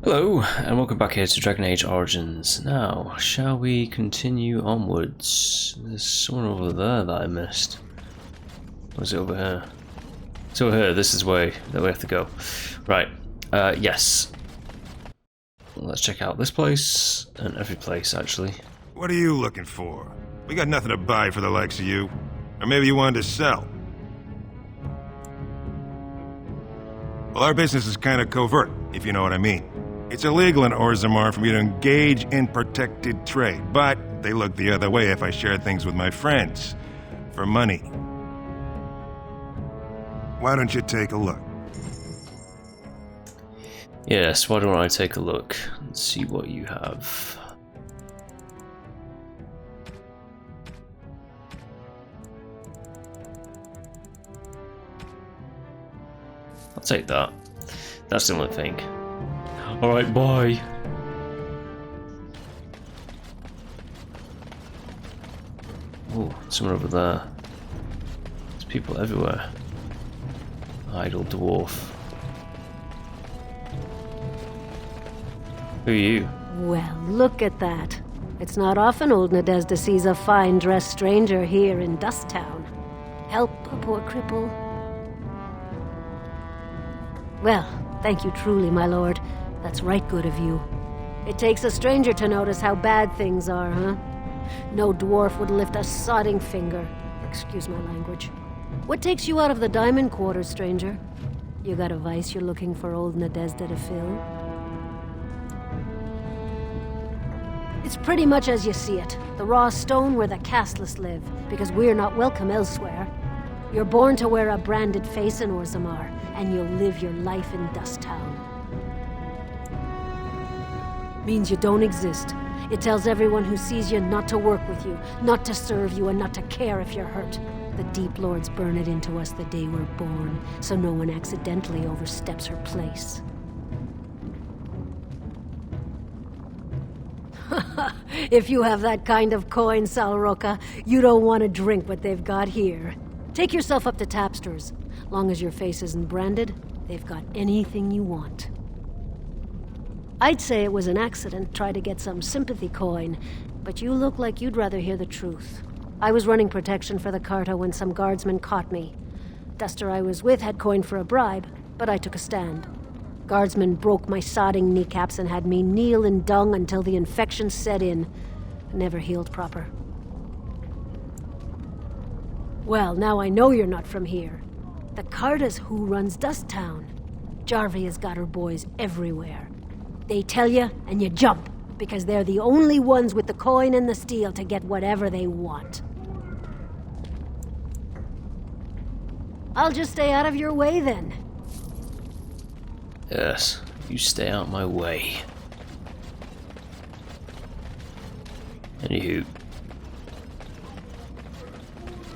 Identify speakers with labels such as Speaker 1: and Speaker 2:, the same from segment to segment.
Speaker 1: Hello, and welcome back here to Dragon Age Origins. Now, shall we continue onwards? There's someone over there that I missed. Or is it over here? It's over here, this is the way that we have to go. Right, yes. Let's check out this place, and every place, actually.
Speaker 2: What are you looking for? We got nothing to buy for the likes of you. Or maybe you wanted to sell. Well, our business is kind of covert, if you know what I mean. It's illegal in Orzammar for me to engage in protected trade, but they look the other way if I share things with my friends. For money. Why don't you take a look?
Speaker 1: Yes, why don't I take a look and see what you have. I'll take that. That's the only thing. Alright, bye. Oh, someone over there. There's people everywhere. Idle dwarf. Who are you?
Speaker 3: Well, look at that. It's not often old Nadezda sees a fine-dressed stranger here in Dusttown. Help a poor cripple. Well, thank you truly, my lord. That's right good of you. It takes a stranger to notice how bad things are, huh? No dwarf would lift a sodding finger. Excuse my language. What takes you out of the diamond quarters, stranger? You got a vice you're looking for old Nadezda to fill? It's pretty much as you see it. The raw stone where the casteless live, because we're not welcome elsewhere. You're born to wear a branded face in Orzammar, and you'll live your life in Dusttown. Means you don't exist. It tells everyone who sees you not to work with you, not to serve you, and not to care if you're hurt. The Deep Lords burn it into us the day we're born, so no one accidentally oversteps her place. If you have that kind of coin, Salroka, you don't want to drink what they've got here. Take yourself up to Tapster's. Long as your face isn't branded, they've got anything you want. I'd say it was an accident, try to get some sympathy coin, but you look like you'd rather hear the truth. I was running protection for the Carta when some guardsmen caught me. Duster I was with had coin for a bribe, but I took a stand. Guardsmen broke my sodding kneecaps and had me kneel in dung until the infection set in. Never healed proper. Well, now I know you're not from here. The Carta's who runs Dusttown. Jarvia's got her boys everywhere. They tell you, and you jump, because they're the only ones with the coin and the steel to get whatever they want. I'll just stay out of your way, then.
Speaker 1: Yes, you stay out my way. Anywho.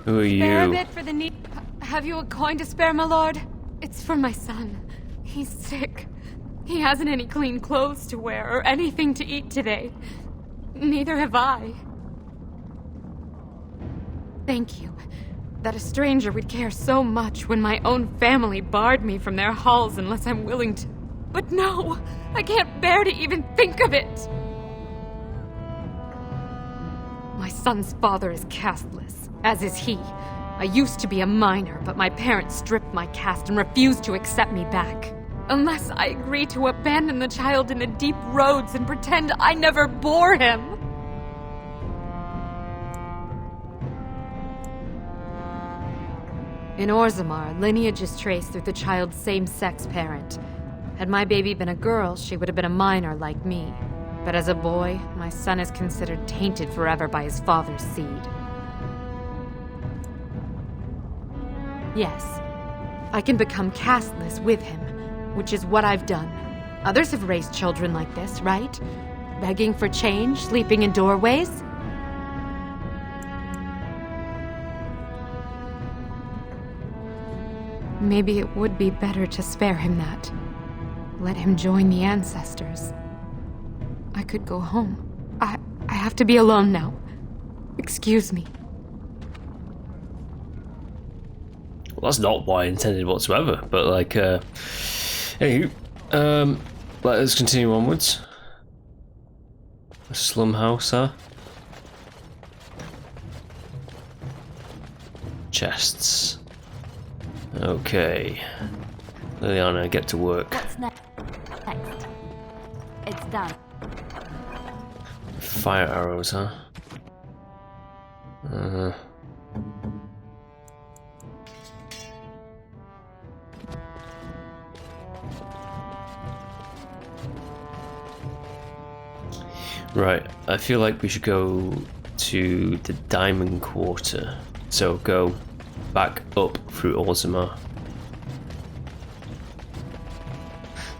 Speaker 1: Who are you?
Speaker 4: Spare a bit for the need. Have you a coin to spare, my lord? It's for my son. He's sick. He hasn't any clean clothes to wear or anything to eat today. Neither have I. Thank you. That a stranger would care so much when my own family barred me from their halls unless I'm willing to. But no! I can't bear to even think of it! My son's father is casteless, as is he. I used to be a minor, but my parents stripped my caste and refused to accept me back. Unless I agree to abandon the child in the deep roads and pretend I never bore him. In Orzammar, lineage is traced through the child's same-sex parent. Had my baby been a girl, she would have been a minor like me. But as a boy, my son is considered tainted forever by his father's seed. Yes, I can become casteless with him, which is what I've done. Others have raised children like this, right? Begging for change, sleeping in doorways? Maybe it would be better to spare him that. Let him join the ancestors. I could go home. I have to be alone now. Excuse me.
Speaker 1: Well, that's not what I intended whatsoever, but like, anywho, let us continue onwards. A slum house, huh? Chests. Okay. Liliana, get to work.
Speaker 5: What's next? It's done.
Speaker 1: Fire arrows, huh? Right, I feel like we should go to the Diamond Quarter. So go back up through Orzammar.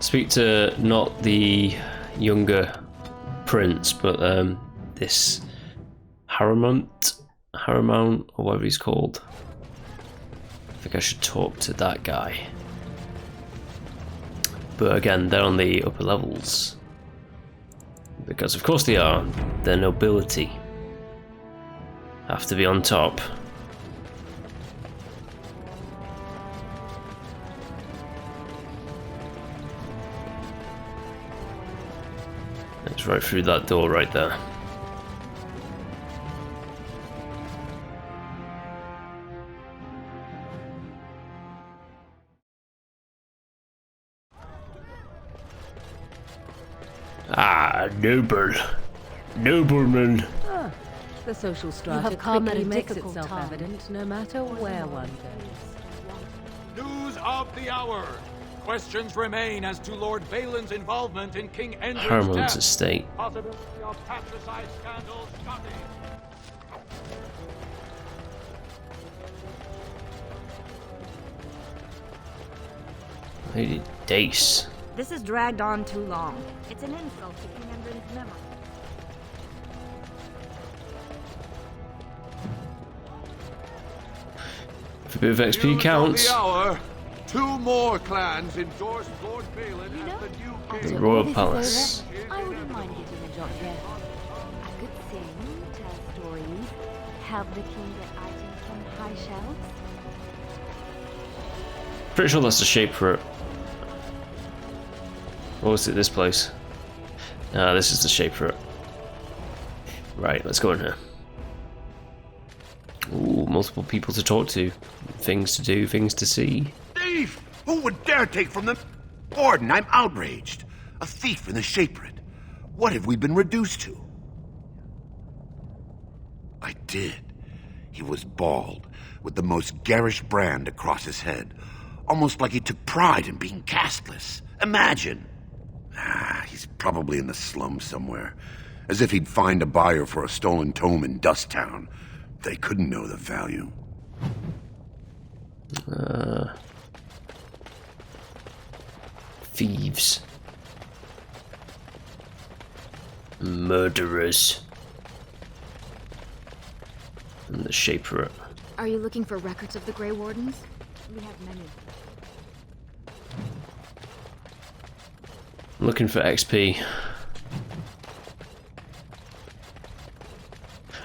Speaker 1: Speak to not the younger prince, but this Haramount, or whatever he's called. I think I should talk to that guy. But again, they're on the upper levels. Because of course they are. They're nobility. Have to be on top. It's right through that door right there. Ah, nobleman.
Speaker 5: The social strata
Speaker 3: have come at
Speaker 5: quickly
Speaker 3: a
Speaker 5: makes
Speaker 3: difficult
Speaker 5: itself
Speaker 3: time.
Speaker 5: evident no matter where one goes.
Speaker 6: News of the hour. Questions remain as to Lord Valen's involvement in King Endrin's
Speaker 1: Haramount's
Speaker 6: death.
Speaker 1: estate.
Speaker 6: Possibility of patricide scandals nothing.
Speaker 1: Lady Dace.
Speaker 7: This has dragged on too long. It's an insult to King Endrin's memory.
Speaker 1: If a bit of XP
Speaker 6: News
Speaker 1: counts.
Speaker 6: of the hour. 2 more clans endorsed Lord Valen as the new
Speaker 1: The
Speaker 6: king.
Speaker 1: Royal Palace.
Speaker 5: I wouldn't mind getting a job there. I could sing, tell stories, help the king get items from high shelves.
Speaker 1: Pretty sure that's the shape for it. Or was it this place? Ah, this is the shape for it. Right, let's go in here. Ooh, multiple people to talk to. Things to do, things to see.
Speaker 8: Thief! Who would dare take from them? Warden, I'm outraged. A thief in the Shapered. What have we been reduced to? I did. He was bald, with the most garish brand across his head. Almost like he took pride in being castless. Imagine! He's probably in the slums somewhere. As if he'd find a buyer for a stolen tome in Dusttown. They couldn't know the value.
Speaker 1: Thieves. Murderers. And the shape for it.
Speaker 4: Are you looking for records of the Grey Wardens?
Speaker 7: We have many.
Speaker 1: Looking for XP.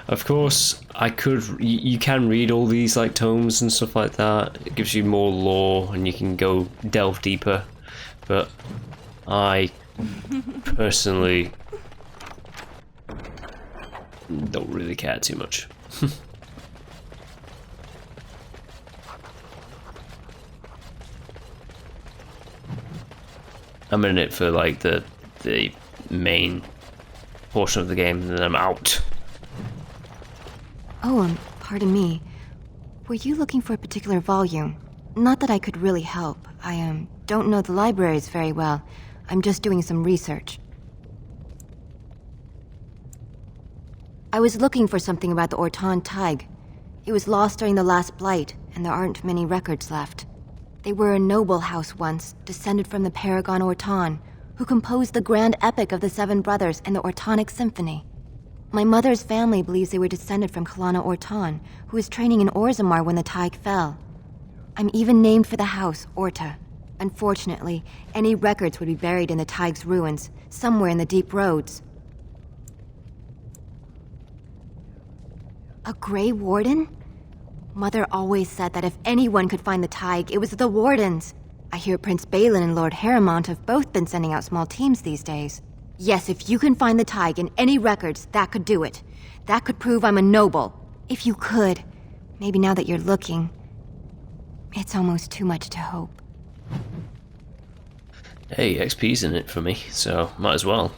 Speaker 1: Of course, I could. You can read all these like tomes and stuff like that. It gives you more lore, and you can go delve deeper. But I personally don't really care too much. I'm in it for like the main portion of the game, and then I'm out.
Speaker 9: Oh, pardon me. Were you looking for a particular volume? Not that I could really help. I don't know the libraries very well. I'm just doing some research. I was looking for something about the Orton Tig. It was lost during the last blight, and there aren't many records left. They were a noble house once, descended from the Paragon Orton, who composed the grand epic of the Seven Brothers and the Ortonic Symphony. My mother's family believes they were descended from Kalana Orton, who was training in Orzammar when the Tig fell. I'm even named for the house, Orta. Unfortunately, any records would be buried in the Tig's ruins, somewhere in the deep roads. A Grey Warden? Mother always said that if anyone could find the Tig, it was the Wardens. I hear Prince Balin and Lord Harrimont have both been sending out small teams these days. Yes, if you can find the Tig in any records, that could do it. That could prove I'm a noble. If you could. Maybe now that you're looking. It's almost too much to hope.
Speaker 1: Hey, XP's in it for me, so might as well.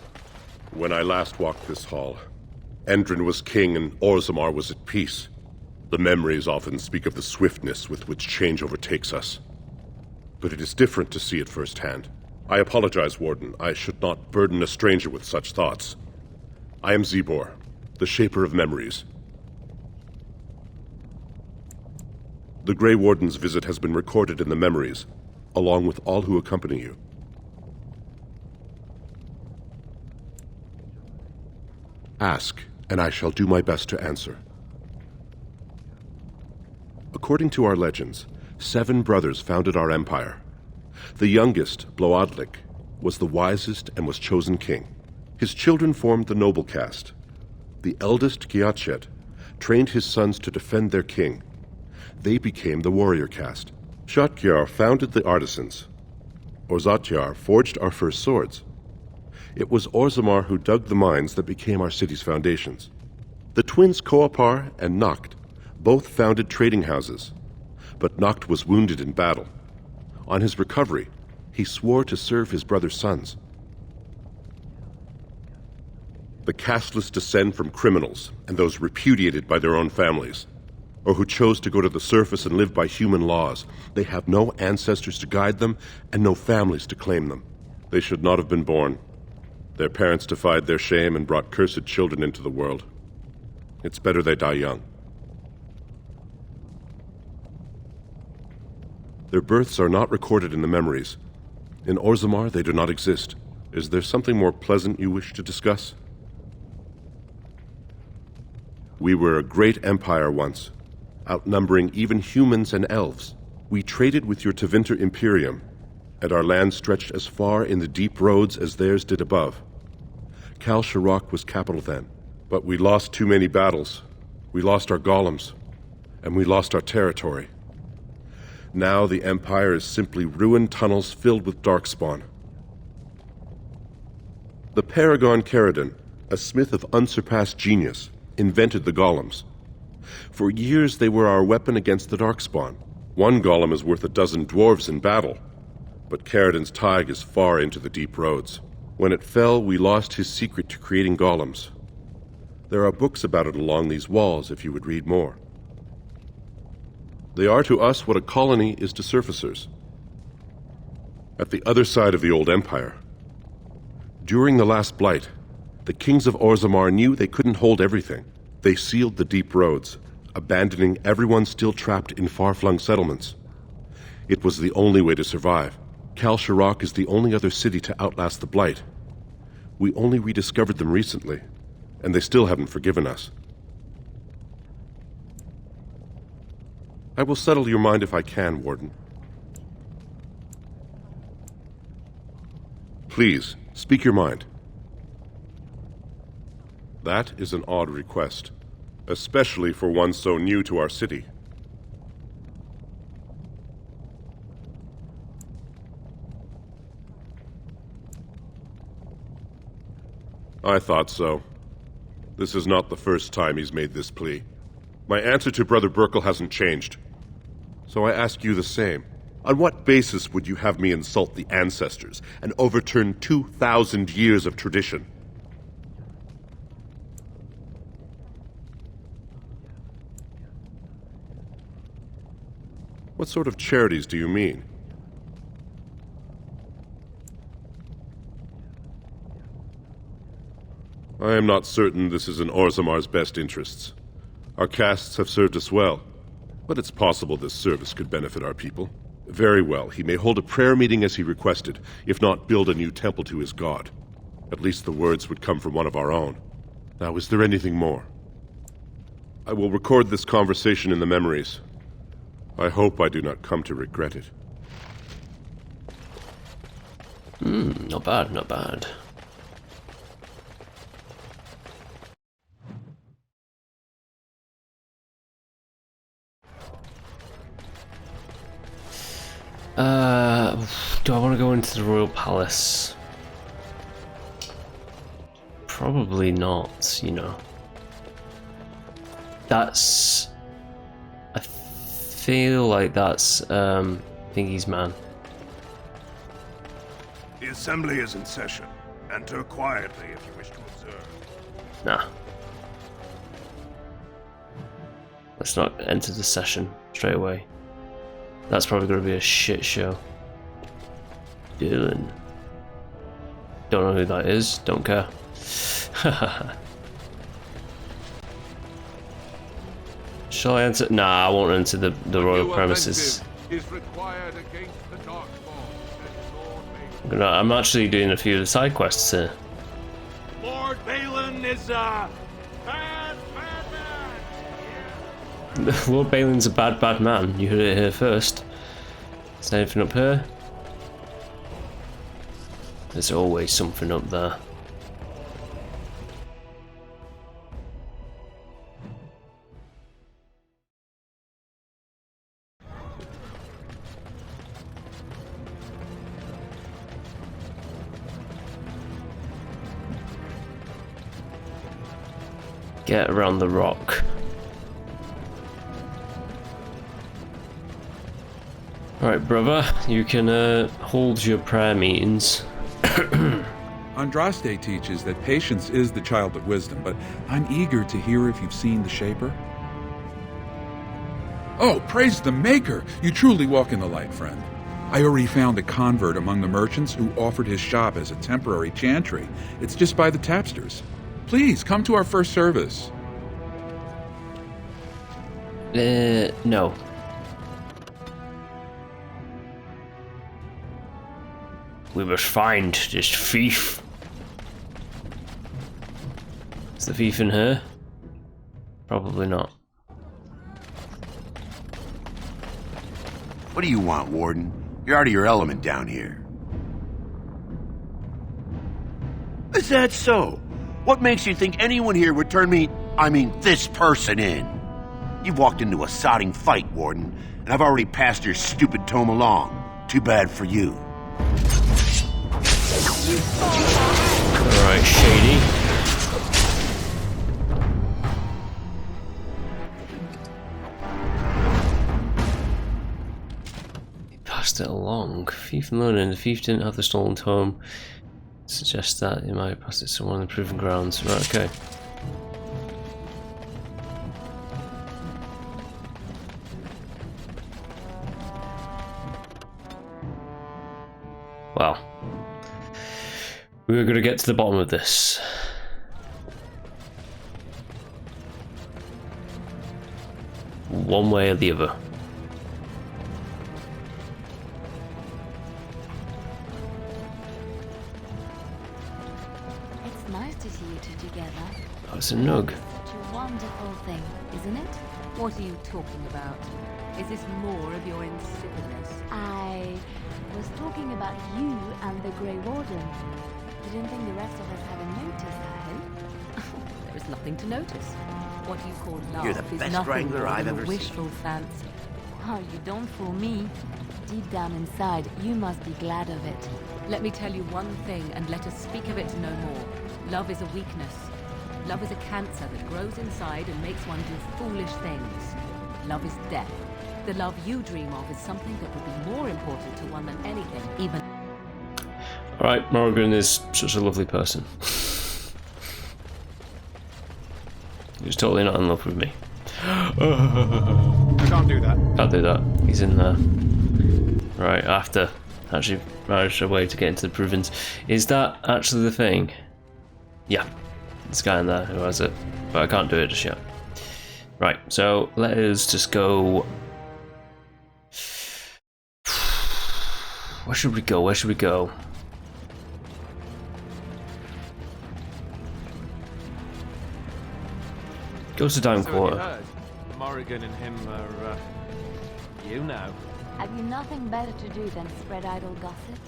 Speaker 10: When I last walked this hall, Endrin was king and Orzammar was at peace. The memories often speak of the swiftness with which change overtakes us. But it is different to see it firsthand. I apologize, Warden. I should not burden a stranger with such thoughts. I am Zebor, the Shaper of Memories. The Grey Warden's visit has been recorded in the memories, along with all who accompany you. Ask, and I shall do my best to answer. According to our legends, 7 brothers founded our empire. The youngest, Bloadlik, was the wisest and was chosen king. His children formed the noble caste. The eldest, Giachet, trained his sons to defend their king. They became the warrior caste. Shotgyar founded the artisans. Orzatjar forged our first swords. It was Orzammar who dug the mines that became our city's foundations. The twins Koapar and Noct both founded trading houses, but Noct was wounded in battle. On his recovery, he swore to serve his brother's sons. The casteless descend from criminals and those repudiated by their own families, or who chose to go to the surface and live by human laws. They have no ancestors to guide them and no families to claim them. They should not have been born. Their parents defied their shame and brought cursed children into the world. It's better they die young. Their births are not recorded in the memories. In Orzammar, they do not exist. Is there something more pleasant you wish to discuss? We were a great empire once, outnumbering even humans and elves. We traded with your Tevinter Imperium, and our land stretched as far in the deep roads as theirs did above. Kal Sharok was capital then, but we lost too many battles. We lost our golems, and we lost our territory. Now the Empire is simply ruined tunnels filled with Darkspawn. The Paragon Ferelden, a smith of unsurpassed genius, invented the golems. For years they were our weapon against the Darkspawn. One golem is worth 12 dwarves in battle, but Ferelden's Tig is far into the deep roads. When it fell, we lost his secret to creating golems. There are books about it along these walls if you would read more. They are to us what a colony is to surfacers. At the other side of the old empire, during the last blight, the kings of Orzammar knew they couldn't hold everything. They sealed the deep roads, abandoning everyone still trapped in far-flung settlements. It was the only way to survive. Kal Sharok is the only other city to outlast the blight. We only rediscovered them recently, and they still haven't forgiven us. I will settle your mind if I can, Warden. Please, speak your mind. That is an odd request, especially for one so new to our city. I thought so. This is not the first time he's made this plea. My answer to Brother Burkle hasn't changed. So I ask you the same. On what basis would you have me insult the ancestors and overturn 2,000 years of tradition? What sort of charities do you mean? I am not certain this is in Orzammar's best interests. Our castes have served us well, but it's possible this service could benefit our people. Very well, he may hold a prayer meeting as he requested, if not build a new temple to his god. At least the words would come from one of our own. Now, is there anything more? I will record this conversation in the memories. I hope I do not come to regret it.
Speaker 1: Not bad, not bad. Do I want to go into the royal palace? Probably not, you know. That's... I feel like that's Thingy's man.
Speaker 11: The assembly is in session. Enter quietly if you wish to observe.
Speaker 1: Nah. Let's not enter the session straight away. That's probably going to be a shit show. Dylan. Don't know who that is, don't care. Shall I enter? Nah, I won't enter the royal premises.
Speaker 6: Is required against the Darkspawn.
Speaker 1: I'm actually doing a few of the side quests here.
Speaker 6: Lord Balin is a bad man.
Speaker 1: Lord Balin's a bad man. You heard it here first. Is there anything up here? There's always something up there. Get around the rock. Alright, brother, you can hold your prayer meetings.
Speaker 12: Andraste teaches that patience is the child of wisdom, but I'm eager to hear if you've seen the Shaper. Oh, praise the Maker! You truly walk in the light, friend. I already found a convert among the merchants who offered his shop as a temporary chantry. It's just by the tapsters. Please, come to our first service.
Speaker 1: No. We must find this thief. Is the thief in here? Probably not.
Speaker 8: What do you want, Warden? You're out of your element down here. Is that so? What makes you think anyone here would turn this person in? You've walked into a sodding fight, Warden, and I've already passed your stupid tome along. Too bad for you.
Speaker 1: Alright, Shady. He passed it along. Thief and learning. The thief didn't have the stolen tome. Suggests that he might have passed it to one of the proving grounds. Right, okay. Well, we were going to get to the bottom of this. One way or the other.
Speaker 5: It's nice to see you two together.
Speaker 1: Oh, it's a nug.
Speaker 5: Such a wonderful thing, isn't it?
Speaker 7: What are you talking about? Is this more of your insipidness?
Speaker 5: I was talking about you and the Grey Warden. Didn't think the rest of us had a notice, I hope.
Speaker 7: There is nothing to notice. What you call love
Speaker 8: You're the
Speaker 7: is
Speaker 8: best
Speaker 7: nothing
Speaker 8: wrangler
Speaker 7: more
Speaker 8: I've
Speaker 7: than a
Speaker 8: ever
Speaker 7: wishful
Speaker 8: seen.
Speaker 7: fancy.
Speaker 5: Oh, you don't fool me. Deep down inside, you must be glad of it.
Speaker 7: Let me tell you one thing, and let us speak of it no more. Love is a weakness. Love is a cancer that grows inside and makes one do foolish things. Love is death. The love you dream of is something that would be more important to one than anything, even...
Speaker 1: Alright, Morrigan is such a lovely person. He's totally not in love with me.
Speaker 6: I can't do that.
Speaker 1: Can't do that. He's in there. Right, after actually managed a way to get into the province. Is that actually the thing? Yeah. This guy in there who has it. But I can't do it just yet. Right, so let us just go. Where should we go? Where should we go? Go to Down
Speaker 6: So
Speaker 1: Quarter.
Speaker 6: you heard? Morrigan and him are, you know.
Speaker 5: Have you nothing better to do than spread idle gossip?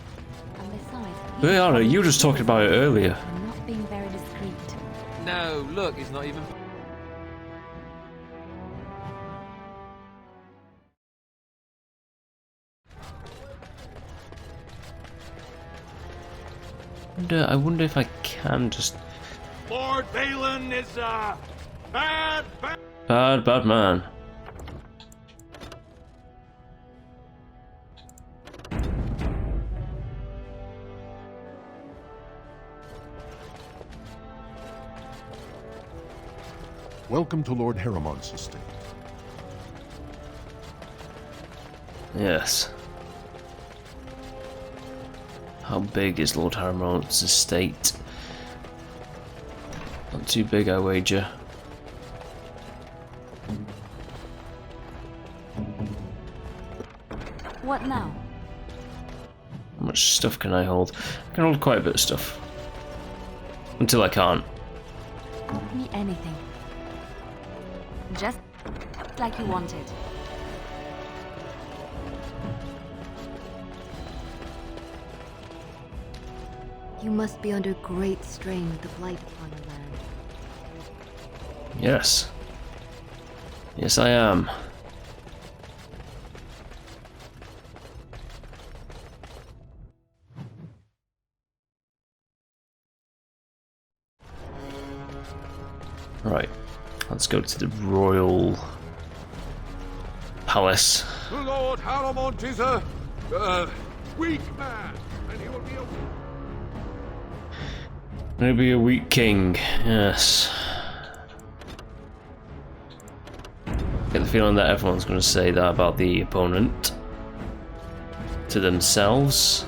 Speaker 5: And besides...
Speaker 1: Liana, you were just talking about it earlier.
Speaker 5: I'm not being very discreet.
Speaker 6: No, look, he's not even...
Speaker 1: I wonder if I can just...
Speaker 6: Lord Valen is a bad
Speaker 1: Bad man.
Speaker 10: Welcome to Lord Haramon's estate.
Speaker 1: Yes. How big is Lord Haramon's estate? Not too big, I wager.
Speaker 5: What now?
Speaker 1: How much stuff can I hold? I can hold quite a bit of stuff. Until I can't.
Speaker 5: Me anything. Just like you wanted.
Speaker 9: You must be under great strain with the blight upon the land.
Speaker 1: Yes. Yes, I am. Right. Let's go to the royal palace.
Speaker 6: The Lord Haramont is a weak man, and he will be a...
Speaker 1: Maybe a weak king, yes. Get the feeling that everyone's going to say that about the opponent to themselves.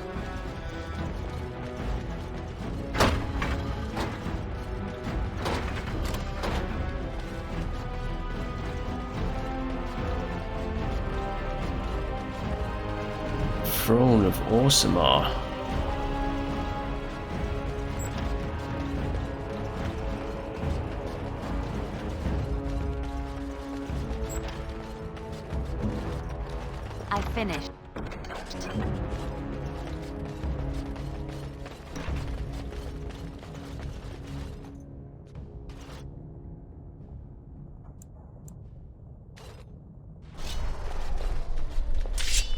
Speaker 1: Throne of Orsimar.
Speaker 5: I finished.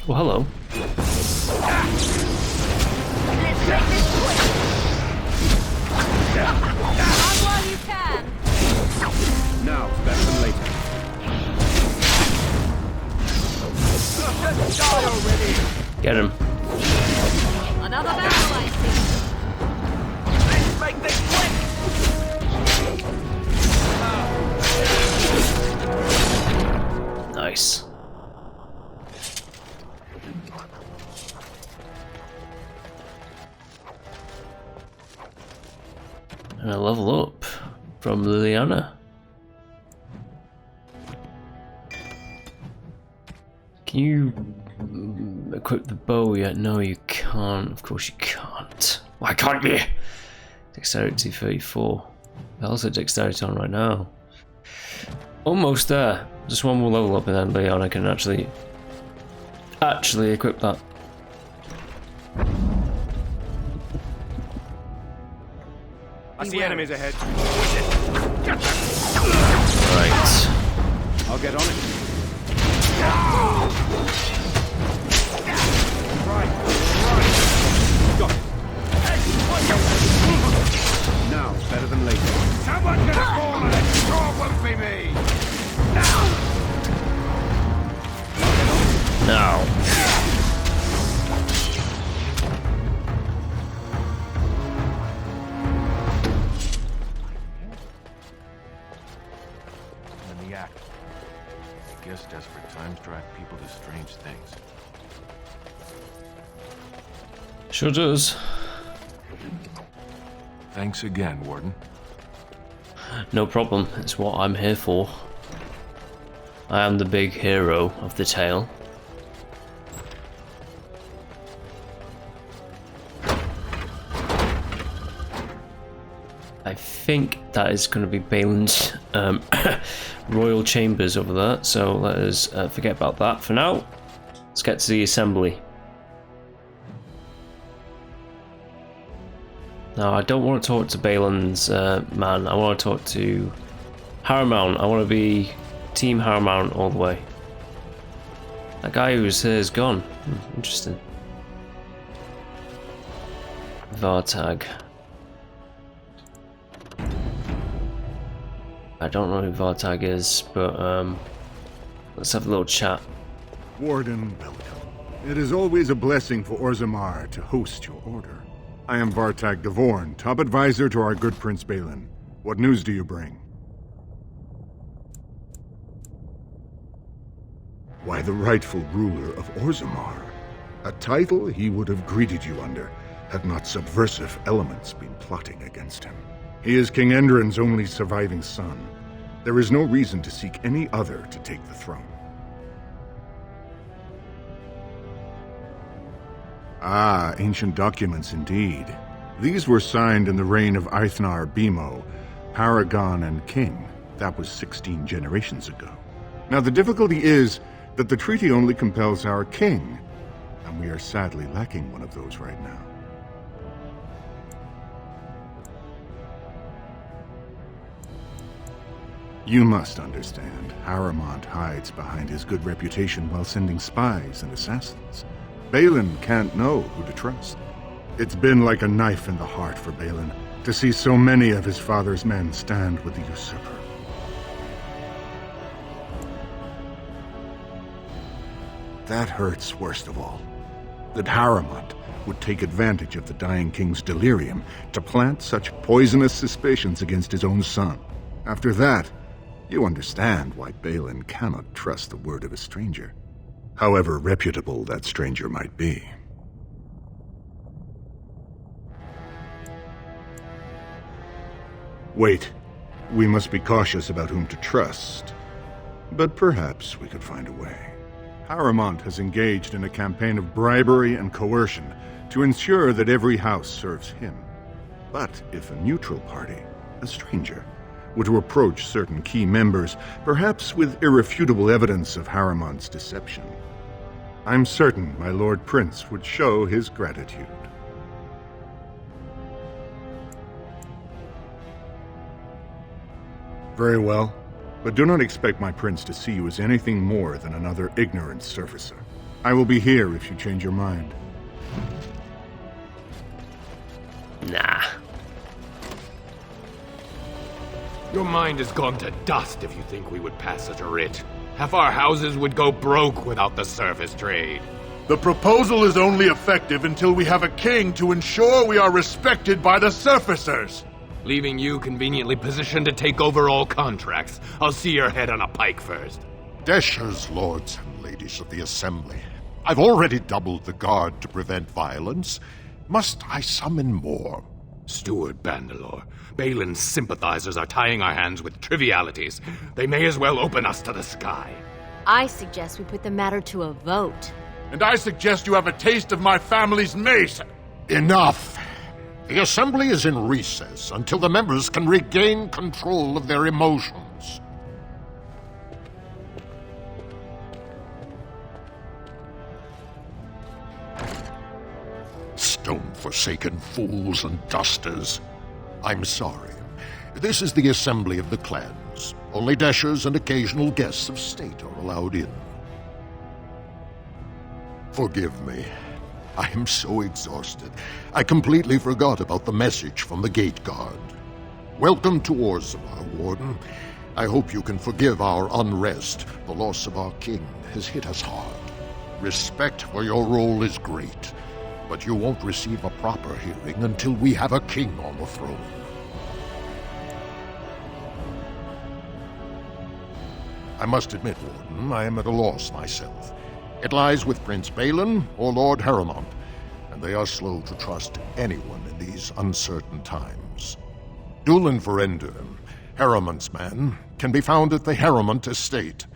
Speaker 1: Well, hello.
Speaker 5: While you can.
Speaker 11: Now, better than later.
Speaker 6: Die already!
Speaker 1: Get him.
Speaker 5: Another battle, I see.
Speaker 6: Let's make this quick!
Speaker 1: Nice. And a level up from Liliana. Can you equip the bow yet? No, you can't. Of course you can't. Why can't you? Dexterity 34. How's the dexterity on right now? Almost there. Just one more level up and then Liliana can actually equip that.
Speaker 11: I see enemies ahead.
Speaker 1: Right.
Speaker 11: I'll get on it. Right. Got it. Now, better than later.
Speaker 6: Someone's gonna fall and it sure won't be me! Now!
Speaker 1: Now.
Speaker 2: In the act. I guess desperate times drive people to strange things.
Speaker 1: Sure does.
Speaker 2: Thanks again, Warden.
Speaker 1: No problem. It's what I'm here for. I am the big hero of the tale. I think that is going to be Balin's royal chambers over there, so let us forget about that for now. Let's get to the assembly. Now, I don't want to talk to Balin's man. I want to talk to Haramount. I want to be Team Haramount all the way. That guy who was here is gone. Interesting. Vartag. I don't know who Vartag is, but let's have a little chat.
Speaker 11: Warden, welcome. It is always a blessing for Orzammar to host your order. I am Vartag Devorn, top advisor to our good Prince Balin. What news do you bring? Why, the rightful ruler of Orzammar. A title he would have greeted you under, had not subversive elements been plotting against him. He is King Endrin's only surviving son. There is no reason to seek any other to take the throne. Ah, ancient documents indeed. These were signed in the reign of Eithnar Bimo, Paragon and King. That was 16 generations ago. Now the difficulty is that the treaty only compels our king, and we are sadly lacking one of those right now. You must understand, Haramont hides behind his good reputation while sending spies and assassins. Balin can't know who to trust. It's been like a knife in the heart for Balin to see so many of his father's men stand with the usurper. That hurts worst of all. That Haramont would take advantage of the dying king's delirium to plant such poisonous suspicions against his own son. After that, you understand why Balin cannot trust the word of a stranger, however reputable that stranger might be. Wait, we must be cautious about whom to trust, but perhaps we could find a way. Haramont has engaged in a campaign of bribery and coercion to ensure that every house serves him. But if a neutral party, a stranger, were to approach certain key members, perhaps with irrefutable evidence of Haramont's deception, I'm certain my Lord Prince would show his gratitude. Very well. But do not expect my prince to see you as anything more than another ignorant surfacer. I will be here if you change your mind.
Speaker 1: Nah.
Speaker 6: Your mind has gone to dust if you think we would pass such a writ. Half our houses would go broke without the service trade.
Speaker 11: The proposal is only effective until we have a king to ensure we are respected by the surfacers.
Speaker 6: Leaving you conveniently positioned to take over all contracts. I'll see your head on a pike first.
Speaker 13: Deshers, lords and ladies of the Assembly. I've already doubled the guard to prevent violence. Must I summon more?
Speaker 6: Steward Bandalore, Balin's sympathizers are tying our hands with trivialities. They may as well open us to the sky.
Speaker 5: I suggest we put the matter to a vote.
Speaker 11: And I suggest you have a taste of my family's mace.
Speaker 13: Enough! The Assembly is in recess until the members can regain control of their emotions. Stone-forsaken fools and dusters. I'm sorry. This is the Assembly of the Clans. Only Deshers and occasional guests of state are allowed in. Forgive me. I am so exhausted. I completely forgot about the message from the gate guard. Welcome to Orzammar, Warden. I hope you can forgive our unrest. The loss of our king has hit us hard. Respect for your role is great, but you won't receive a proper hearing until we have a king on the throne. I must admit, Warden, I am at a loss myself. It lies with Prince Balin or Lord Haramont, and they are slow to trust anyone in these uncertain times. Dulin Ferelden, Haramont's man, can be found at the Haramont estate.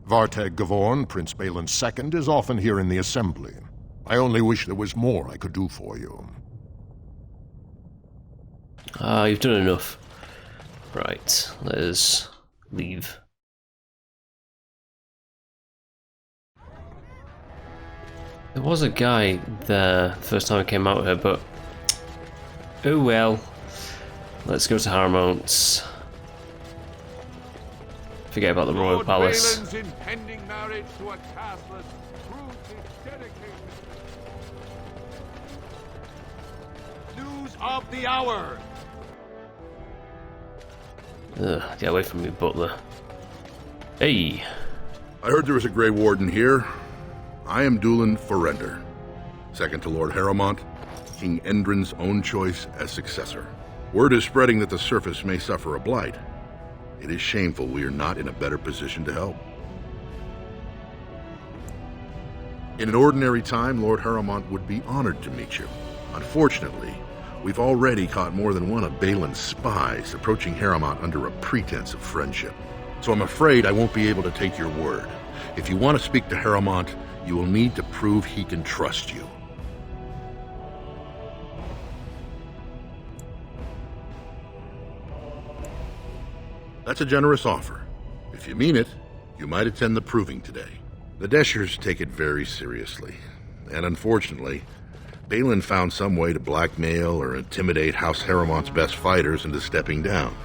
Speaker 13: Vartag Devorn, Prince Balin's second, is often here in the Assembly. I only wish there was more I could do for you.
Speaker 1: You've done enough. Right, let us leave. There was a guy there the first time I came out here, but oh well. Let's go to Haramont's. Forget about the Royal Palace.
Speaker 6: Balin's impending marriage to a castless proves his dedication. New of the hour.
Speaker 1: Ugh, get away from me, butler. Hey.
Speaker 14: I heard there was a Grey Warden here. I am Dulin Ferelden, second to Lord Harrowmont, King Endrin's own choice as successor. Word is spreading that the surface may suffer a blight. It is shameful we are not in a better position to help. In an ordinary time, Lord Harrowmont would be honored to meet you. Unfortunately, we've already caught more than one of Balin's spies approaching Harrowmont under a pretense of friendship. So I'm afraid I won't be able to take your word. If you want to speak to Harrowmont, you will need to prove he can trust you. That's a generous offer. If you mean it, you might attend the proving today. The Deshers take it very seriously, and unfortunately, Balin found some way to blackmail or intimidate House Harrowmont's best fighters into stepping down.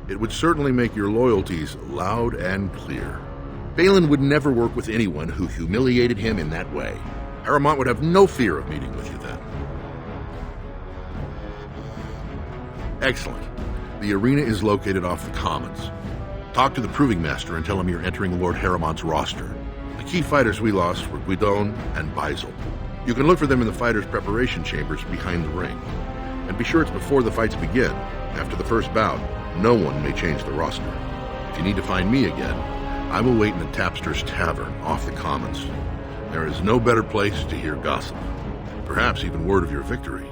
Speaker 14: It would certainly make your loyalties loud and clear. Balin would never work with anyone who humiliated him in that way. Harrowmont would have no fear of meeting with you then. Excellent. The arena is located off the Commons. Talk to the Proving Master and tell him you're entering Lord Harrowmont's roster. The key fighters we lost were Guidon and Beisel. You can look for them in the fighters' preparation chambers behind the ring. And be sure it's before the fights begin. After the first bout, no one may change the roster. If you need to find me again, I will wait in the Tapster's Tavern off the Commons. There is no better place to hear gossip. Perhaps even word of your victory.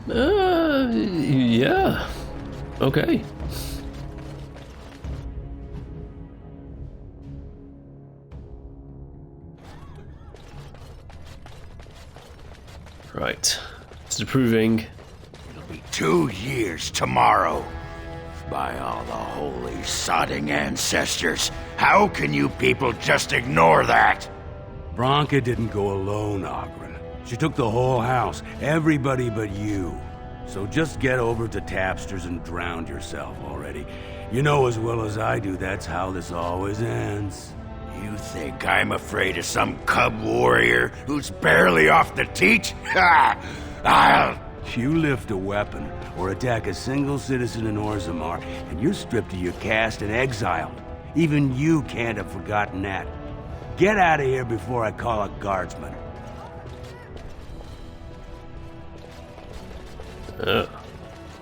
Speaker 1: Yeah. Okay. Right. It's proving.
Speaker 8: It'll be 2 years tomorrow. By all the holy sodding ancestors, how can you people just ignore that?
Speaker 15: Branka didn't go alone, Ogren. She took the whole house, everybody but you. So just get over to Tapster's and drown yourself already. You know as well as I do that's how this always ends.
Speaker 8: You think I'm afraid of some cub warrior who's barely off the teat? Ha! I'll...
Speaker 15: You lift a weapon or attack a single citizen in Orzammar, and you're stripped of your caste and exiled. Even you can't have forgotten that. Get out of here before I call a guardsman.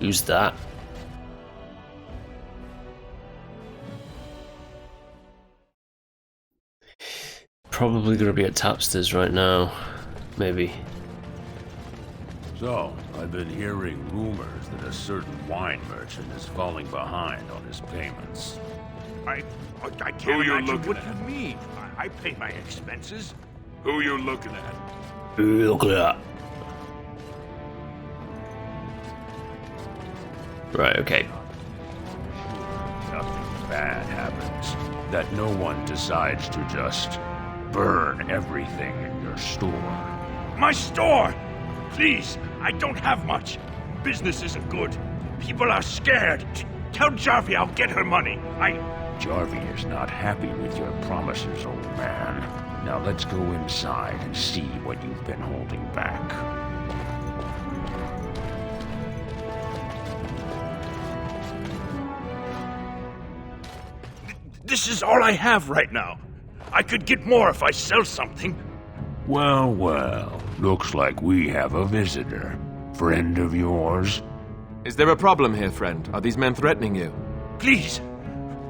Speaker 1: Who's that? Probably gonna be at Tapster's right now. Maybe.
Speaker 16: So, I've been hearing rumors that a certain wine merchant is falling behind on his payments.
Speaker 17: I can't imagine what you mean. I pay my expenses.
Speaker 16: Who you looking at?
Speaker 1: Who you looking at? Right, okay.
Speaker 16: Nothing bad happens. That no one decides to just burn everything in your store.
Speaker 17: My store! Please, I don't have much. Business isn't good. People are scared. Tell Jarvie I'll get her money.
Speaker 16: Jarvie is not happy with your promises, old man. Now let's go inside and see what you've been holding back.
Speaker 17: This is all I have right now. I could get more if I sell something.
Speaker 16: Well, well. Looks like we have a visitor. Friend of yours?
Speaker 18: Is there a problem here, friend? Are these men threatening you?
Speaker 17: Please,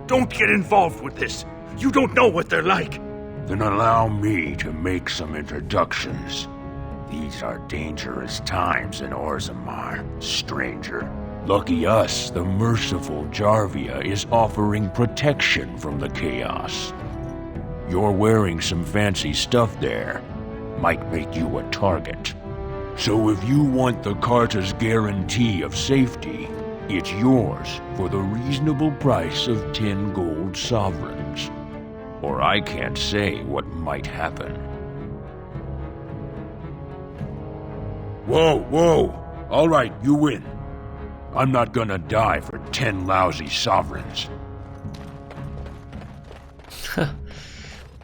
Speaker 17: don't get involved with this. You don't know what they're like.
Speaker 16: Then allow me to make some introductions. These are dangerous times in Orzammar, stranger. Lucky us, the merciful Jarvia is offering protection from the chaos. You're wearing some fancy stuff there. Might make you a target. So if you want the Carter's guarantee of safety, it's yours for the reasonable price of 10 gold sovereigns. Or I can't say what might happen. Whoa, whoa! All right, you win. I'm not gonna die for 10 lousy sovereigns.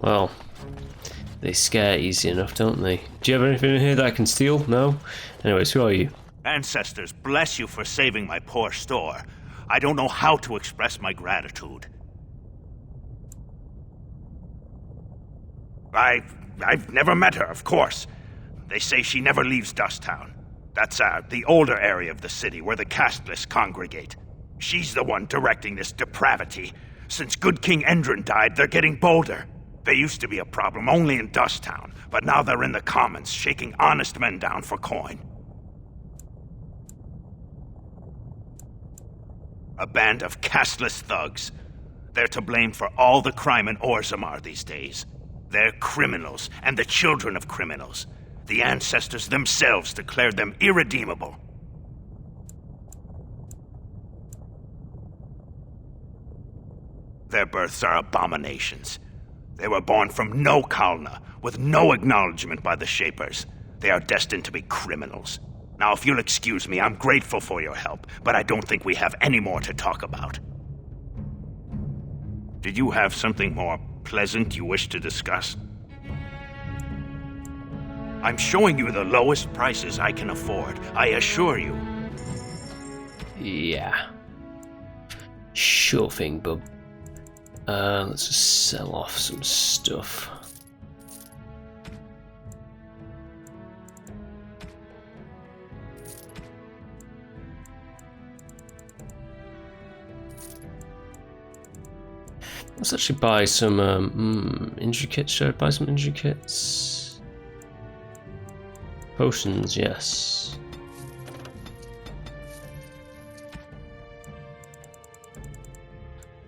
Speaker 1: Well, they scare easy enough, don't they? Do you have anything in here that I can steal? No? Anyways, who are you?
Speaker 17: Ancestors, bless you for saving my poor store. I don't know how to express my gratitude. I've never met her, of course. They say she never leaves Dusttown. That's the older area of the city where the casteless congregate. She's the one directing this depravity. Since good King Endrin died, they're getting bolder. They used to be a problem only in Dusttown, but now they're in the commons, shaking honest men down for coin. A band of casteless thugs. They're to blame for all the crime in Orzammar these days. They're criminals, and the children of criminals. The ancestors themselves declared them irredeemable. Their births are abominations. They were born from no Kalna, with no acknowledgement by the Shapers. They are destined to be criminals. Now, if you'll excuse me, I'm grateful for your help, but I don't think we have any more to talk about. Did you have something more pleasant you wish to discuss? I'm showing you the lowest prices I can afford, I assure you.
Speaker 1: Yeah. Sure thing, bub. Let's just sell off some stuff. Let's actually buy some intricates. Should I buy some intricates? Potions, yes.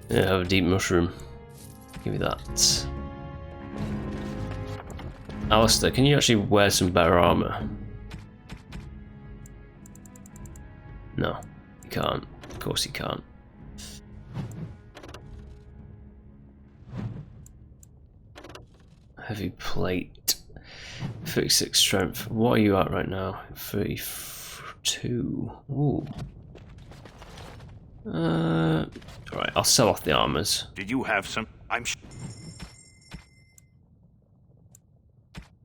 Speaker 1: Yeah, have a deep mushroom. Give me that. Alistair, can you actually wear some better armor? No, you can't. Of course you can't. Heavy plate. 36 strength. What are you at right now? 32. Ooh. Right, I'll sell off the armors.
Speaker 17: Did you have some?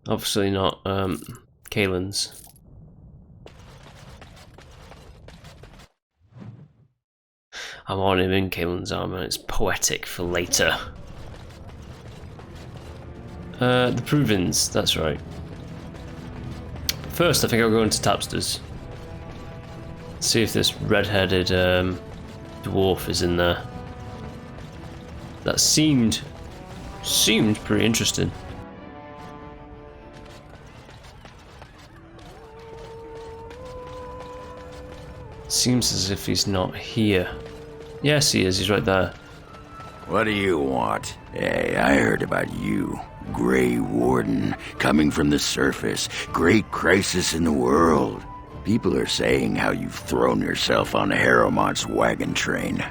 Speaker 1: Obviously not, Kaelin's. I'm on him in Kaelin's armor. It's poetic for later. The Provins, that's right. First, I think I'll go into Tapster's. See if this red-headed dwarf is in there. That seemed pretty interesting. Seems as if he's not here. Yes, he is. He's right there.
Speaker 19: What do you want? Hey, I heard about you. Grey Warden, coming from the surface. Great crisis in the world. People are saying how you've thrown yourself on Harrowmont's wagon train.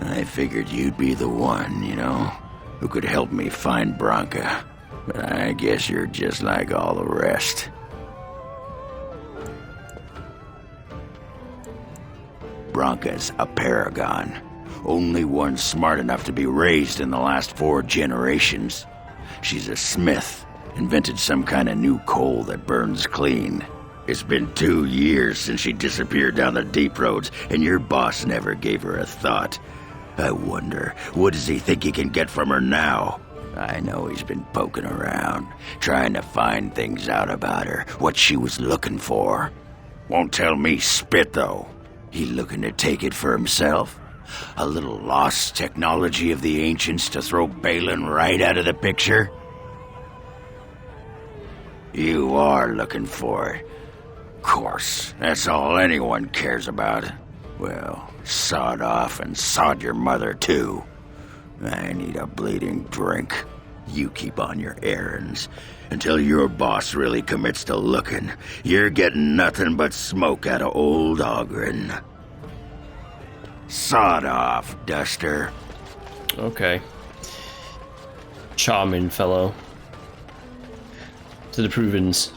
Speaker 19: I figured you'd be the one, you know, who could help me find Branka. But I guess you're just like all the rest. Branka's a paragon. Only one smart enough to be raised in the last 4 generations. She's a smith, invented some kind of new coal that burns clean. It's been 2 years since she disappeared down the deep roads, and your boss never gave her a thought. I wonder, what does he think he can get from her now? I know he's been poking around, trying to find things out about her, what she was looking for. Won't tell me spit, though. He looking to take it for himself? A little lost technology of the ancients to throw Balin right out of the picture? You are looking for it. Of course, that's all anyone cares about. Well, sod off and sod your mother too. I need a bleeding drink. You keep on your errands. Until your boss really commits to looking, you're getting nothing but smoke out of old Ogren. Sod off, Duster.
Speaker 1: Okay. Charming fellow. To the Provins.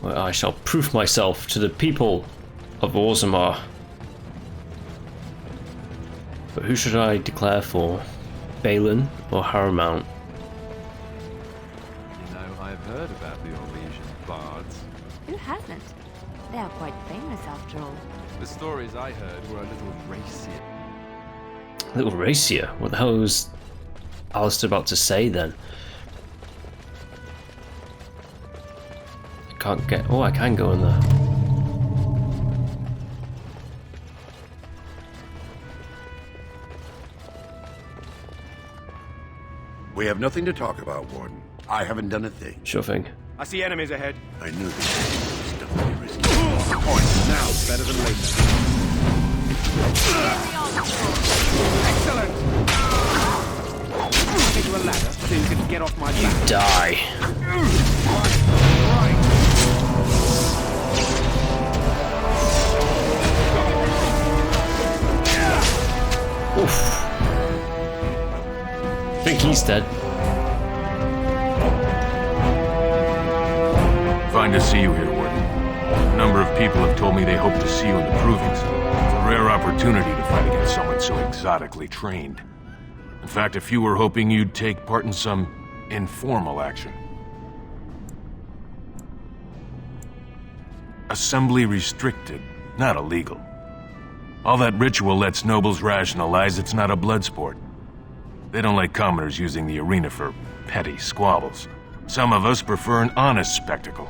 Speaker 1: Where I shall prove myself to the people of Orzammar. But who should I declare for? Balin or Harrowmount?
Speaker 18: You know, I've heard about the Orlesian bards.
Speaker 5: Who hasn't? They are quite famous after all.
Speaker 18: The stories I heard were a little racier.
Speaker 1: A little racier? What the hell was Alistair about to say then? I can't get... Oh, I can go in there.
Speaker 8: We have nothing to talk about, Warden. I haven't done a thing.
Speaker 1: Sure thing.
Speaker 20: I see enemies ahead.
Speaker 8: I knew this was definitely risky.
Speaker 20: Now, better than later. Excellent! Get you a ladder so you can get off my back.
Speaker 1: You die. Oof. I think he's dead.
Speaker 16: Fine to see you here, Warden. A number of people have told me they hope to see you in the provings. It's a rare opportunity to fight against someone so exotically trained. In fact, a few were hoping you'd take part in some informal action. Assembly restricted, not illegal. All that ritual lets nobles rationalize it's not a blood sport. They don't like commoners using the arena for petty squabbles. Some of us prefer an honest spectacle.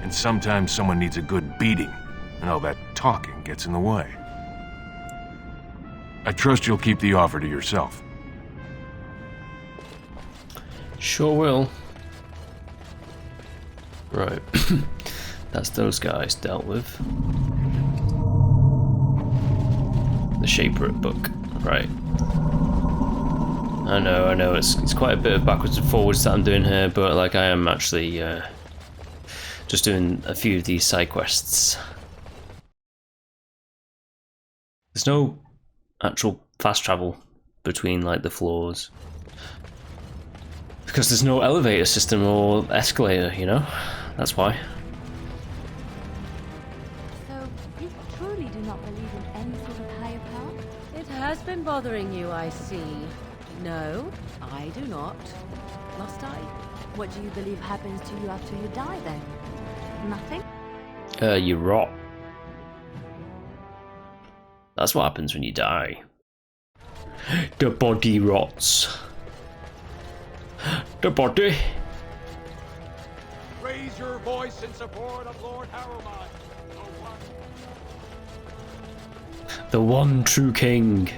Speaker 16: And sometimes someone needs a good beating, and all that talking gets in the way. I trust you'll keep the offer to yourself.
Speaker 1: Sure will. Right. That's those guys dealt with. The Shaperate book. Right. I know, it's quite a bit of backwards and forwards that I'm doing here, but like I am actually just doing a few of these side quests. There's no actual fast travel between like the floors. Because there's no elevator system or escalator, you know? That's why.
Speaker 5: So, you truly do not believe in any sort of higher power?
Speaker 7: It has been bothering you, I see. No, I do not. Must I?
Speaker 5: What do you believe happens to you after you die, then? Nothing?
Speaker 1: You rot. That's what happens when you die. The body rots. The body.
Speaker 6: Raise your voice in support of Lord Harrowmont.
Speaker 1: The one true king.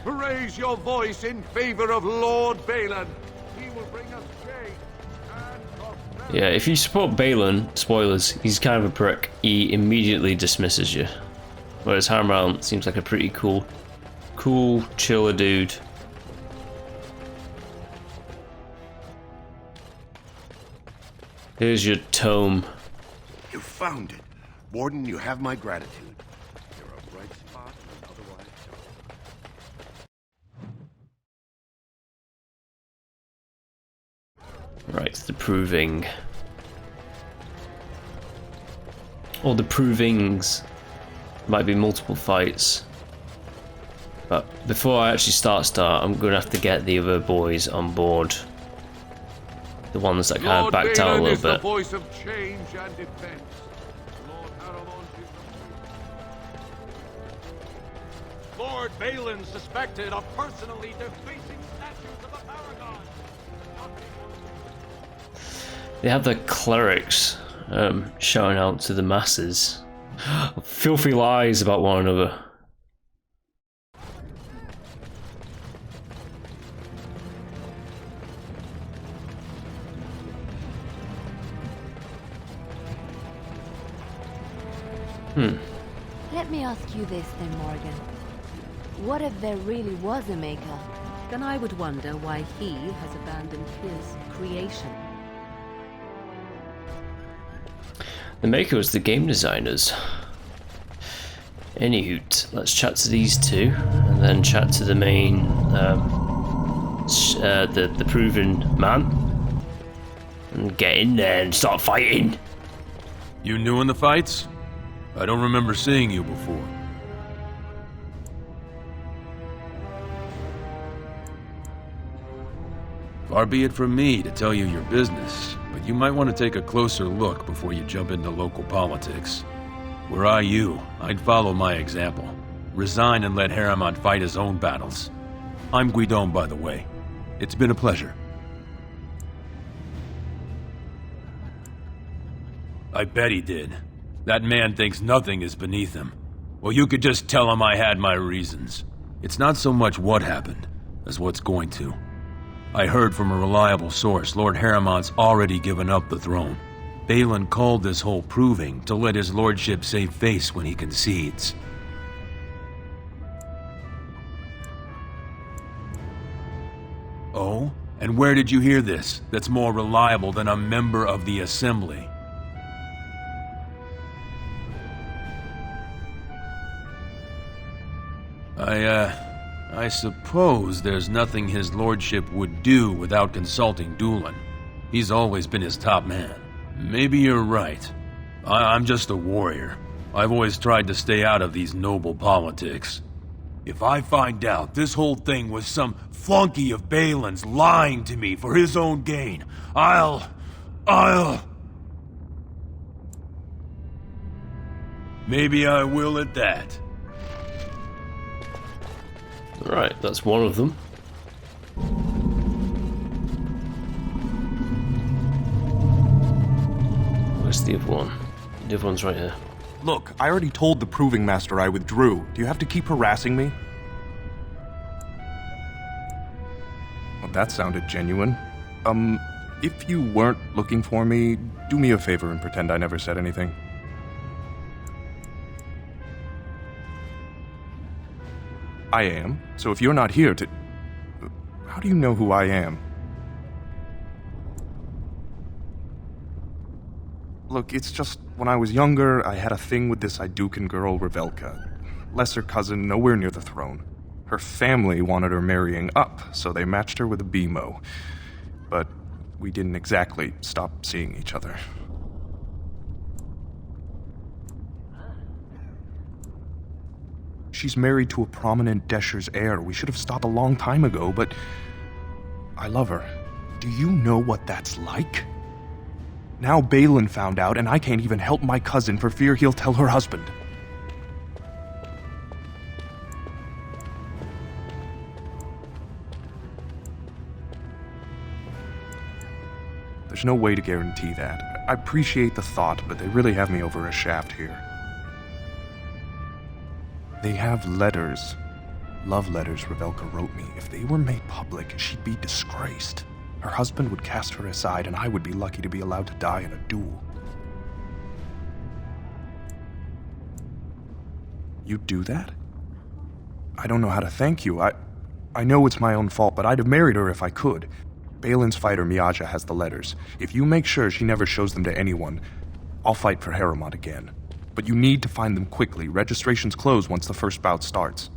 Speaker 6: Raise your voice in favor of Lord Balin. He will bring us change and prosperity.
Speaker 1: Yeah, if you support Balin, spoilers, he's kind of a prick. He immediately dismisses you. Whereas Harrowmount seems like a pretty cool, chiller dude. Here's your tome.
Speaker 8: You found it. Warden, you have my gratitude. You're a bright spot in an otherwise dark.
Speaker 1: Right, the proving. Or the provings. Might be multiple fights. But before I actually start, I'm going to have to get the other boys on board. The ones that kind of backed out a little bit.
Speaker 6: The voice of change and defense. Lord Harrowmont is Lord Balin suspected of personally defacing statues of the Paragon.
Speaker 1: They have the clerics shouting out to the masses. Filthy lies about one another.
Speaker 5: Let me ask you this then, Morgan. What if there really was a maker?
Speaker 7: Then I would wonder why he has abandoned his creation.
Speaker 1: The maker was the game designers. Anyhoot, let's chat to these two, and then chat to the main, the proven man, and get in there and start fighting.
Speaker 16: You new in the fights? I don't remember seeing you before.
Speaker 12: Far be it from me to tell you your business, but you might want to take a closer look before you jump into local politics. Were I you, I'd follow my example. Resign and let Haremont fight his own battles. I'm Guidon, by the way. It's been a pleasure. I bet he did. That man thinks nothing is beneath him. Well, you could just tell him I had my reasons. It's not so much what happened, as what's going to. I heard from a reliable source Lord Haramont's already given up the throne. Balin called this whole proving to let his lordship save face when he concedes. Oh? And where did you hear this that's more reliable than a member of the Assembly? I suppose there's nothing his lordship would do without consulting Dulin. He's always been his top man. Maybe you're right. I'm just a warrior. I've always tried to stay out of these noble politics. If I find out this whole thing was some flunky of Balin's lying to me for his own gain, I'll... Maybe I will at that.
Speaker 1: Right, that's one of them. Where's the other one? The other one's right here.
Speaker 21: Look, I already told the Proving Master I withdrew. Do you have to keep harassing me? Well, that sounded genuine. If you weren't looking for me, do me a favor and pretend I never said anything. I am. So if you're not here to... How do you know who I am? Look, it's just, when I was younger, I had a thing with this Idukan girl, Revelka. Lesser cousin, nowhere near the throne. Her family wanted her marrying up, so they matched her with a BMO. But we didn't exactly stop seeing each other. She's married to a prominent Desher's heir. We should have stopped a long time ago, but I love her. Do you know what that's like? Now Balin found out, and I can't even help my cousin for fear he'll tell her husband. There's no way to guarantee that. I appreciate the thought, but they really have me over a shaft here. They have letters. Love letters Revelka wrote me. If they were made public, she'd be disgraced. Her husband would cast her aside, and I would be lucky to be allowed to die in a duel. You'd do that? I don't know how to thank you. I know it's my own fault, but I'd have married her if I could. Balin's fighter Miaja has the letters. If you make sure she never shows them to anyone, I'll fight for Haremont again. But you need to find them quickly. Registrations close once the first bout starts.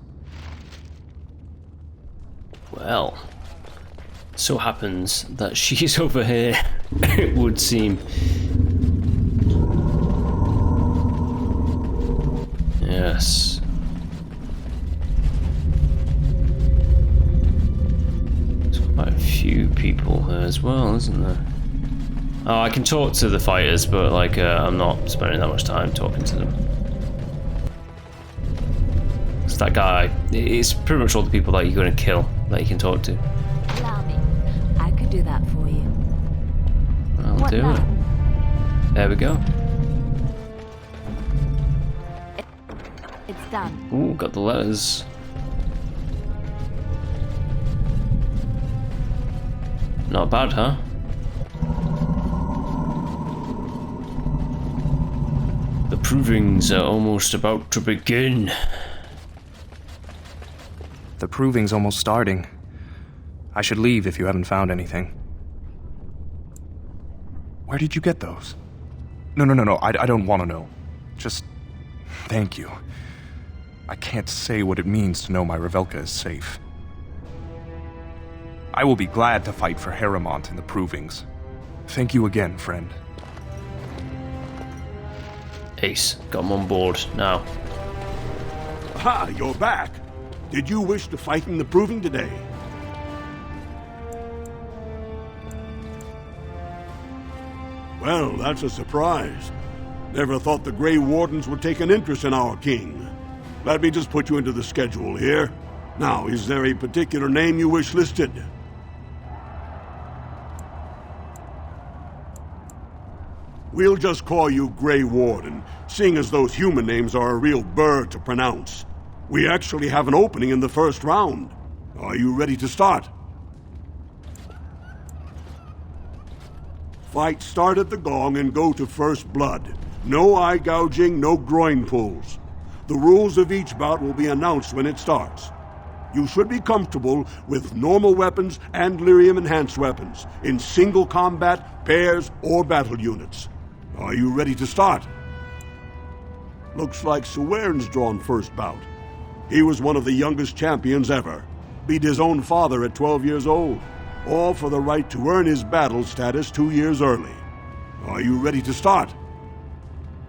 Speaker 1: Well, so happens that she's over here, it would seem. Yes. There's quite a few people here as well, isn't there? Oh, I can talk to the fighters, but like, I'm not spending that much time talking to them. It's that guy. It's pretty much all the people that you're going to kill that you can talk to.
Speaker 9: Allow me. I could do that for you.
Speaker 1: I'll do it. There we go.
Speaker 9: It's done.
Speaker 1: Ooh, got the letters. Not bad, huh? The provings are almost about to begin.
Speaker 21: The proving's almost starting. I should leave if you haven't found anything. Where did you get those? No, I don't want to know. Just thank you. I can't say what it means to know my Revelka is safe. I will be glad to fight for Haremont in the provings. Thank you again, friend.
Speaker 1: Ace, got him on board now.
Speaker 22: Aha, you're back. Did you wish to fight in the proving today?
Speaker 3: Well, that's a surprise. Never thought the Grey Wardens would take an interest in our king. Let me just put you into the schedule here. Now, is there a particular name you wish listed? We'll just call you Grey Warden, seeing as those human names are a real burr to pronounce. We actually have an opening in the first round. Are you ready to start? Fight start at the gong and go to first blood. No eye gouging, no groin pulls. The rules of each bout will be announced when it starts. You should be comfortable with normal weapons and lyrium-enhanced weapons, in single combat, pairs, or battle units. Are you ready to start? Looks like Suwern's drawn first bout. He was one of the youngest champions ever. Beat his own father at 12 years old. All for the right to earn his battle status 2 years early. Are you ready to start?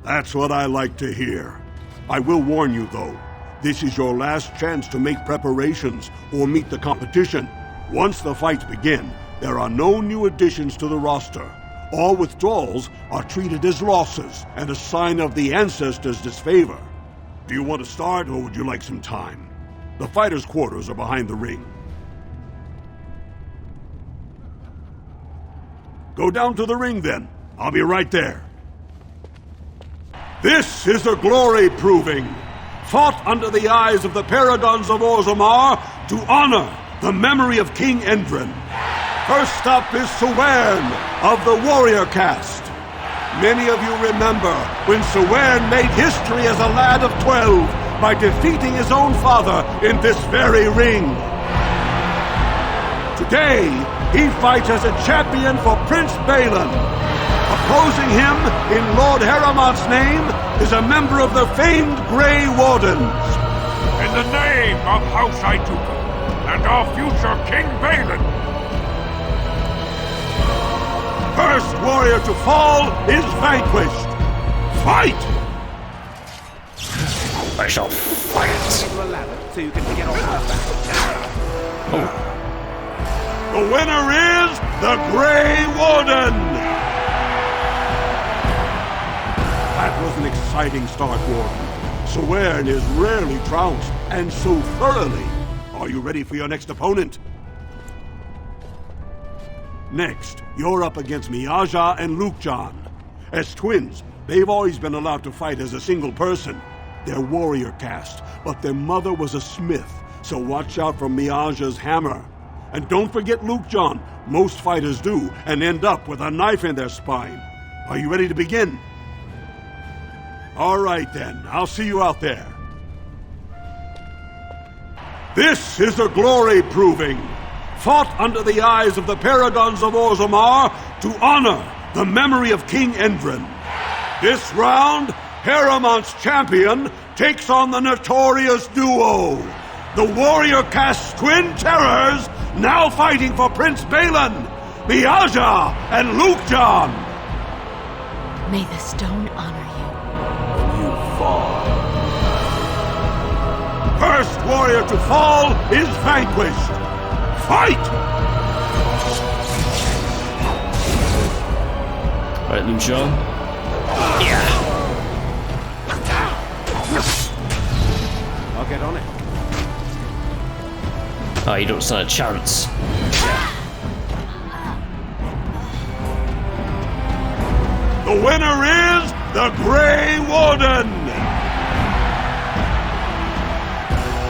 Speaker 3: That's what I like to hear. I will warn you, though. This is your last chance to make preparations or meet the competition. Once the fights begin, there are no new additions to the roster. All withdrawals are treated as losses and a sign of the ancestors' disfavor. Do you want to start, or would you like some time? The fighters' quarters are behind the ring. Go down to the ring, then. I'll be right there. This is a glory proving, fought under the eyes of the paragons of Orzammar to honor the memory of King Endrin. First up is Suwern of the warrior caste. Many of you remember when Suwern made history as a lad of 12 by defeating his own father in this very ring. Today, he fights as a champion for Prince Balin. Opposing him, in Lord Heramont's name, is a member of the famed Grey Wardens.
Speaker 16: In the name of House Iduka and our future King Balin.
Speaker 3: First warrior to fall is vanquished. Fight!
Speaker 1: I shall fight.
Speaker 20: So you can get off
Speaker 3: The winner is the Grey Warden! That was an exciting start, Warden. Suwern is rarely trounced, and so thoroughly. Are you ready for your next opponent? Next, you're up against Miaja and Lukjan. As twins, they've always been allowed to fight as a single person. They're warrior caste, but their mother was a smith, so watch out for Miaja's hammer. And don't forget Lukjan. Most fighters do, and end up with a knife in their spine. Are you ready to begin? All right, then. I'll see you out there. This is a glory proving, fought under the eyes of the paragons of Orzammar to honor the memory of King Endrin. This round, Heramont's champion takes on the notorious duo, the warrior caste twin terrors, now fighting for Prince Balin, Miaja and Lukjan.
Speaker 9: May the stone honor you.
Speaker 19: You fall.
Speaker 3: First warrior to fall is vanquished. Fight!
Speaker 1: Right, Lucian. Yeah.
Speaker 20: I'll get on it.
Speaker 1: Oh, you don't stand a chance.
Speaker 3: The winner is the Grey Warden!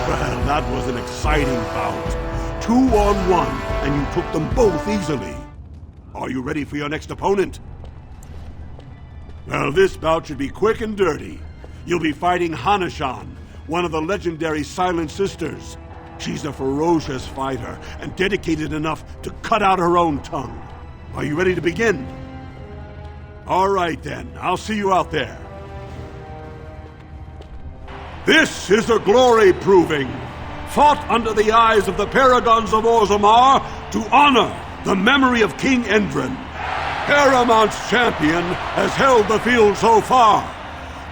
Speaker 3: Well, that was an exciting bout. 2-on-1, and you took them both easily. Are you ready for your next opponent? Well, this bout should be quick and dirty. You'll be fighting Hanashan, one of the legendary Silent Sisters. She's a ferocious fighter, and dedicated enough to cut out her own tongue. Are you ready to begin? All right, then. I'll see you out there. This is a glory proving, fought under the eyes of the paragons of Orzammar to honor the memory of King Endrin. Heramont's champion has held the field so far,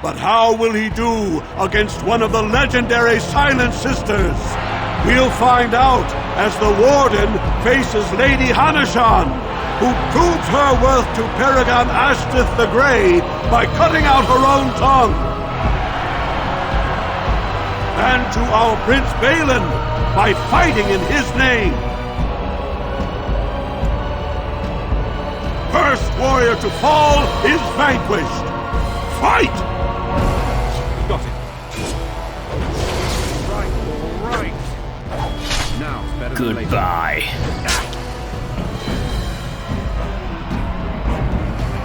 Speaker 3: but how will he do against one of the legendary Silent Sisters? We'll find out as the Warden faces Lady Hanashan. who proves her worth to Paragon Ashtith the Grey by cutting out her own tongue. And to our Prince Balin by fighting in his name. First warrior to fall is vanquished. Fight!
Speaker 15: Got it. Right. Now it's better than later.
Speaker 1: Goodbye.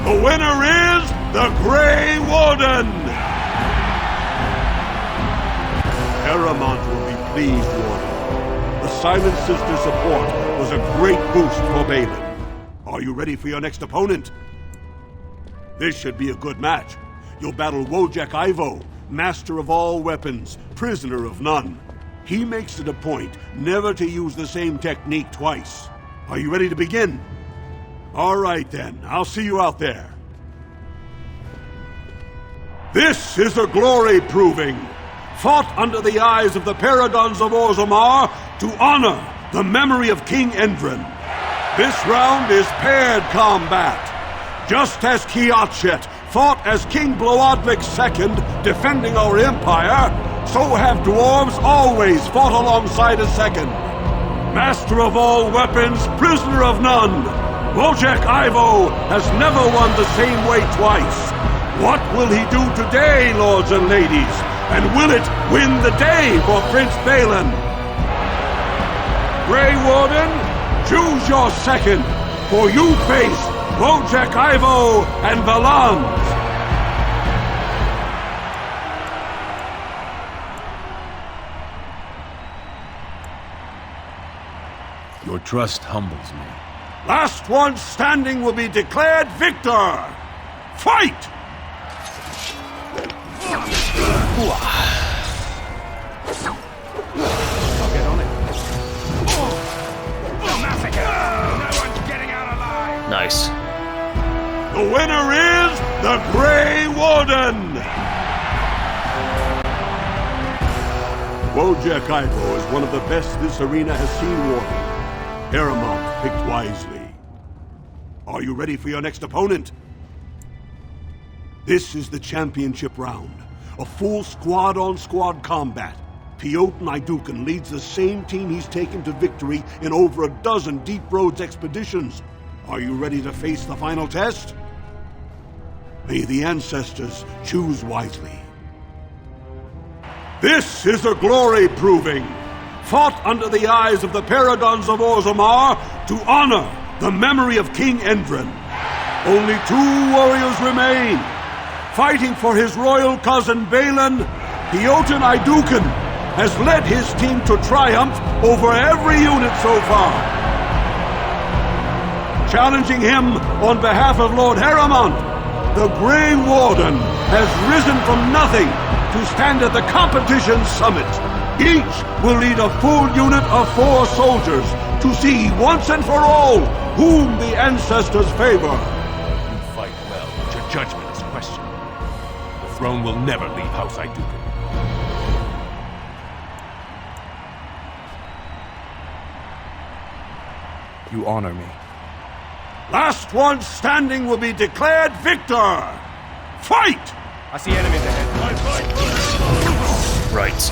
Speaker 3: The winner is the Grey Warden! Paramount will be pleased, Warden. The Silent Sister support was a great boost for Balin. Are you ready for your next opponent? This should be a good match. You'll battle Wojek Ivo, master of all weapons, prisoner of none. He makes it a point never to use the same technique twice. Are you ready to begin? All right then, I'll see you out there. This is a glory proving, fought under the eyes of the Paragons of Orzammar to honor the memory of King Endrin. This round is paired combat. Just as Kiatchet fought as King Bloadlik II, defending our empire, so have dwarves always fought alongside a second. Master of all weapons, prisoner of none, Wojek Ivo has never won the same way twice. What will he do today, lords and ladies? And will it win the day for Prince Balin? Grey Warden, choose your second, for you face Wojek Ivo and Valans.
Speaker 15: Your trust humbles me.
Speaker 3: Last one standing will be declared victor. Fight!
Speaker 1: Nice.
Speaker 3: The winner is the Grey Warden! Wojek Ivo is one of the best this arena has seen, Warden. Paramount picked wisely. Are you ready for your next opponent? This is the championship round. A full squad-on-squad combat. Piotr Naidukan leads the same team he's taken to victory in over a dozen Deep Roads expeditions. Are you ready to face the final test? May the ancestors choose wisely. This is a glory proving, fought under the eyes of the Paragons of Orzammar to honor the memory of King Endrin. Only 2 warriors remain. Fighting for his royal cousin Balin, Piotr Naidukan has led his team to triumph over every unit so far. Challenging him on behalf of Lord Harrimont, the Grey Warden has risen from nothing to stand at the competition's summit. Each will lead a full unit of 4 soldiers to see once and for all whom the ancestors favor.
Speaker 15: You fight well, but your judgment is questioned. The throne will never leave House Naidukan.
Speaker 21: You honor me.
Speaker 3: Last one standing will be declared victor. Fight!
Speaker 15: I see enemies ahead.
Speaker 1: Right.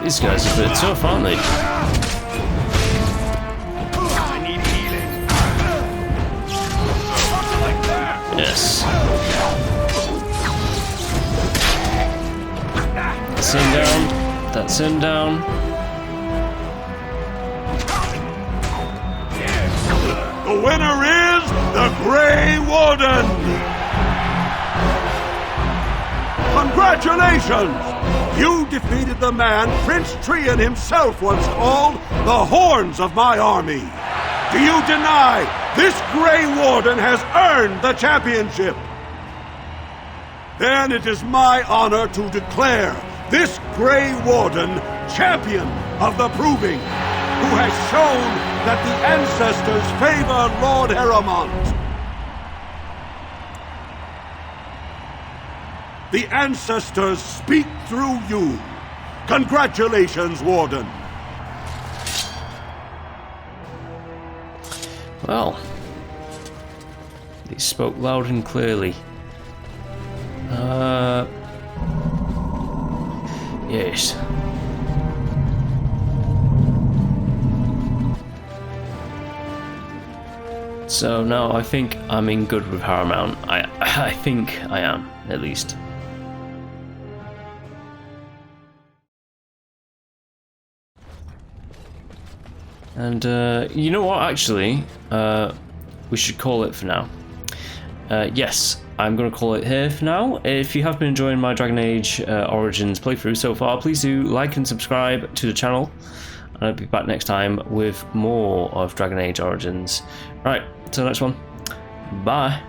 Speaker 1: These guys are a bit tough, aren't they? Yes. That's him down. That's him down.
Speaker 3: The winner is the Grey Warden! Congratulations! You defeated the man Prince Trian himself once called the Horns of my army. Do you deny this Grey Warden has earned the championship? Then it is my honor to declare this Grey Warden champion of the Proving, who has shown that the ancestors favor Lord Heremont. The ancestors speak through you. Congratulations, Warden.
Speaker 1: Well, they spoke loud and clearly. Yes. So now I think I'm in good with Paramount. I think I am, at least. And you know what, actually, we should call it for now. Yes, I'm going to call it here for now. If you have been enjoying my Dragon Age Origins playthrough so far, please do like and subscribe to the channel. And I'll be back next time with more of Dragon Age Origins. Right, till the next one. Bye.